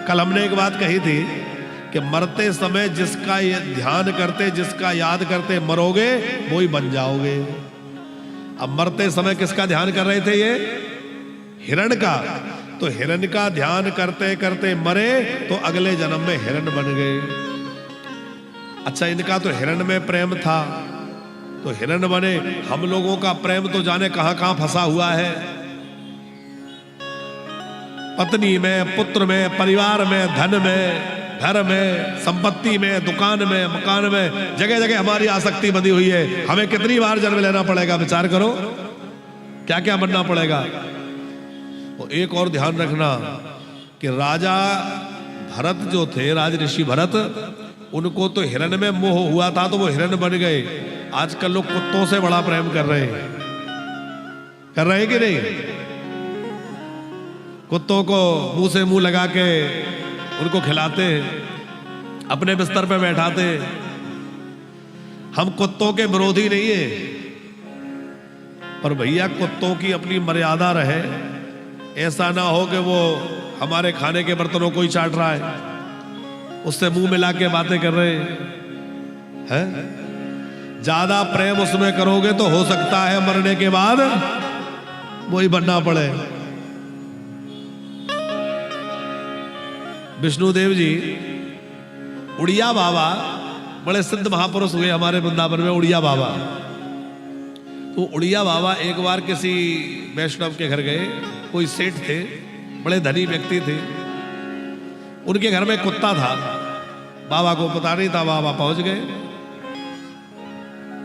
कल हमने एक बात कही थी कि मरते समय जिसका ये ध्यान करते, जिसका याद करते मरोगे, वो ही बन जाओगे। अब मरते समय किसका ध्यान कर रहे थे ये? हिरण का। तो हिरण का ध्यान करते करते मरे तो अगले जन्म में हिरण बन गए। अच्छा, इनका तो हिरण में प्रेम था तो हिरण बने। हम लोगों का प्रेम तो जाने कहां कहां फंसा हुआ है। पत्नी में, पुत्र में, परिवार में, धन में, घर में, संपत्ति में, दुकान में, मकान में, जगह जगह हमारी आसक्ति बंधी हुई है। हमें कितनी बार जन्म लेना पड़ेगा? विचार करो, क्या क्या बनना पड़ेगा। तो एक और ध्यान रखना कि राजा भरत जो थे, राज ऋषि भरत, उनको तो हिरण में मोह हुआ था तो वो हिरण बन गए। आजकल लोग कुत्तों से बड़ा प्रेम कर रहे हैं। कर रहे हैं कि नहीं? कुत्तों को मुंह से मुंह लगा के उनको खिलाते, अपने बिस्तर पे बैठाते। हम कुत्तों के विरोधी नहीं है, पर भैया कुत्तों की अपनी मर्यादा रहे। ऐसा ना हो कि वो हमारे खाने के बर्तनों को ही चाट रहा है, उससे मुंह मिला के बातें कर रहे हैं। ज्यादा प्रेम उसमें करोगे तो हो सकता है मरने के बाद वही बनना पड़े। विष्णुदेव जी, उड़िया बाबा बड़े सिद्ध महापुरुष हुए हमारे वृंदावन में। उड़िया बाबा, तो उड़िया बाबा एक बार किसी वैष्णव के घर गए। कोई सेठ थे, बड़े धनी व्यक्ति थे। उनके घर में कुत्ता था, बाबा को पता नहीं था। बाबा पहुंच गए।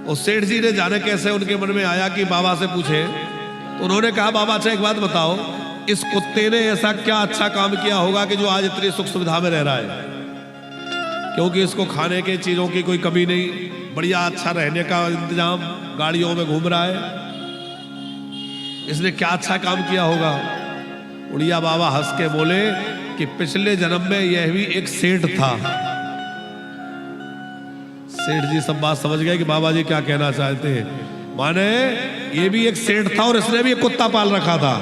और सेठ जी ने जाने कैसे उनके मन में आया कि बाबा से पूछे। तो उन्होंने कहा, बाबा अच्छा एक बात बताओ, इस कुत्ते ने ऐसा क्या अच्छा काम किया होगा कि जो आज इतनी सुख सुविधा में रह रहा है? क्योंकि इसको खाने के चीजों की कोई कमी नहीं, बढ़िया अच्छा रहने का इंतजाम, गाड़ियों में घूम रहा है। इसने क्या अच्छा काम किया होगा? उड़िया बाबा हंस के बोले कि पिछले जन्म में यह भी एक सेठ था। सेठ जी सब बात समझ गए कि बाबा जी क्या कहना चाहते हैं। माने ये भी एक सेठ था और इसने भी एक कुत्ता पाल रखा था।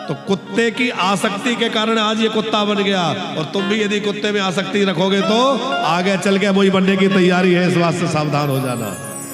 तो कुत्ते की आसक्ति के कारण आज ये कुत्ता बन गया। और तुम भी यदि कुत्ते में आसक्ति रखोगे तो आगे चल के वही बनने की तैयारी है। इस बात से सावधान हो जाना।